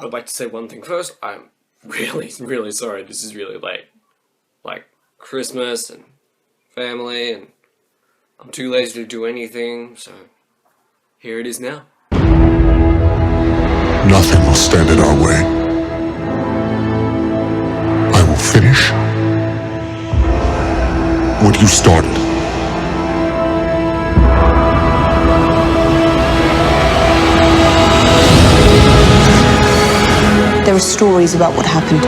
I would like to say one thing first. I'm really, really sorry this is really late. Like, Christmas and family, and I'm too lazy to do anything, so here it is now. Nothing will stand in our way. I will finish what you started. There are stories about what happened.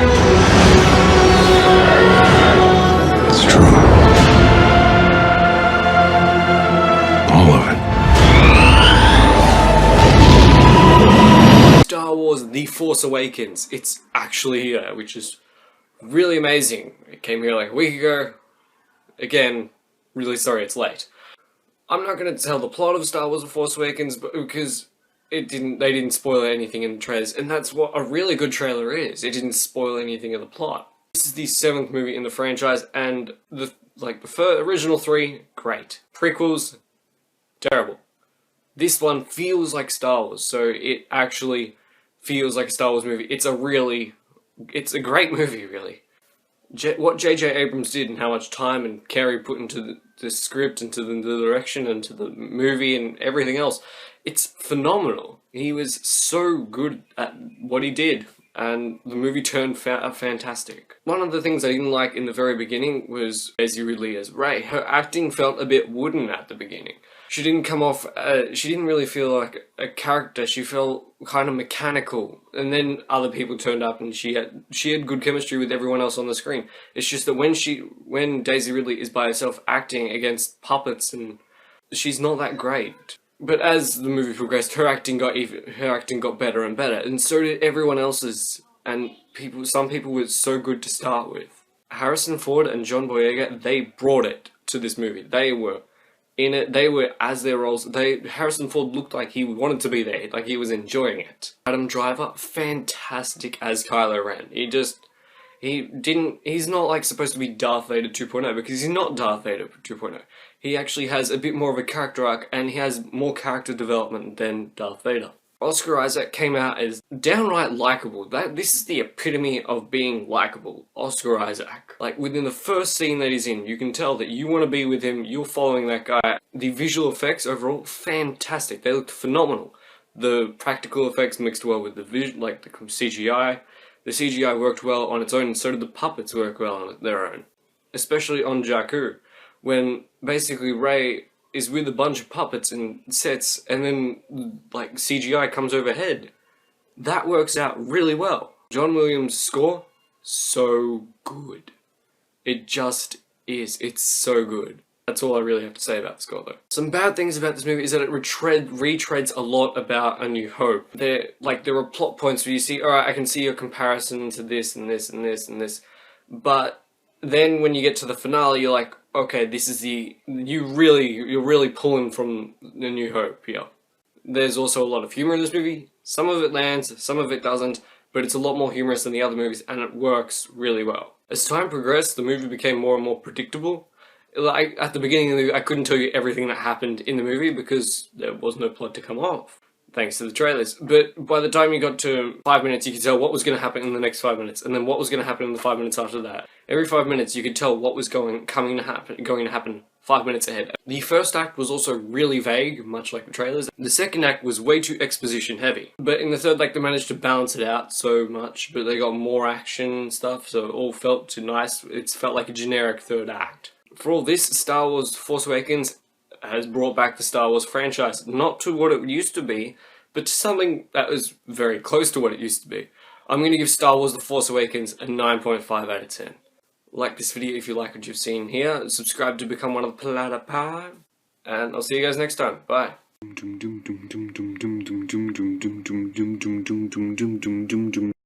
It's true. All of it. Star Wars The Force Awakens. It's actually here, which is really amazing. It came here like a week ago. Again, really sorry it's late. I'm not going to tell the plot of Star Wars The Force Awakens because they didn't spoil anything in the trailers, and that's what a really good trailer is. It didn't spoil anything of the plot. This is the 7th movie in the franchise, and the original 3, great. Prequels, terrible. This one feels like Star Wars, so it actually feels like a Star Wars movie. It's a great movie, really. What J.J. Abrams did and how much time and care he put into the script, into the direction, into the movie and everything else, it's phenomenal. He was so good at what he did, and the movie turned out fantastic. One of the things I didn't like in the very beginning was Daisy Ridley as Rey. Her acting felt a bit wooden at the beginning. She didn't come off, she didn't really feel like a character, she felt kind of mechanical. And then other people turned up and she had good chemistry with everyone else on the screen. It's just that when Daisy Ridley is by herself acting against puppets, and she's not that great. But as the movie progressed, her acting got better and better, and so did everyone else's. And some people were so good to start with. Harrison Ford and John Boyega, they brought it to this movie. They were in it, they were as their roles. Harrison Ford looked like he wanted to be there, like he was enjoying it. Adam Driver, fantastic as Kylo Ren. He's not like supposed to be Darth Vader 2.0, because he's not Darth Vader 2.0. He actually has a bit more of a character arc, and he has more character development than Darth Vader. Oscar Isaac came out as downright likable. This is the epitome of being likable. Oscar Isaac. Like, within the first scene that he's in, you can tell that you want to be with him, you're following that guy. The visual effects, overall, fantastic. They looked phenomenal. The practical effects mixed well with the CGI. The CGI worked well on its own, and so did the puppets work well on their own. Especially on Jakku, when basically Rey is with a bunch of puppets and sets, and then like CGI comes overhead. That works out really well. John Williams' score, so good. It just is. It's so good. That's all I really have to say about the score, though. Some bad things about this movie is that it retreads a lot about A New Hope. There are plot points where you see, alright, I can see your comparison to this and this and this and this, but then when you get to the finale, you're like, okay, this is you're really pulling from A New Hope here. There's also a lot of humor in this movie. Some of it lands, some of it doesn't, but it's a lot more humorous than the other movies, and it works really well. As time progressed, the movie became more and more predictable. Like, at the beginning of the movie, I couldn't tell you everything that happened in the movie because there was no plot to come off, thanks to the trailers. But by the time you got to 5 minutes, you could tell what was going to happen in the next 5 minutes, and then what was going to happen in the 5 minutes after that. Every 5 minutes, you could tell what was going to happen 5 minutes ahead. The first act was also really vague, much like the trailers. The second act was way too exposition heavy. But in the third act, they managed to balance it out so much, but they got more action and stuff, so it all felt too nice. It felt like a generic third act. For all this, Star Wars Force Awakens has brought back the Star Wars franchise, not to what it used to be, but to something that was very close to what it used to be. I'm going to give Star Wars The Force Awakens a 9.5 out of 10. Like this video if you like what you've seen here, subscribe to become one of the Platypus, and I'll see you guys next time. Bye.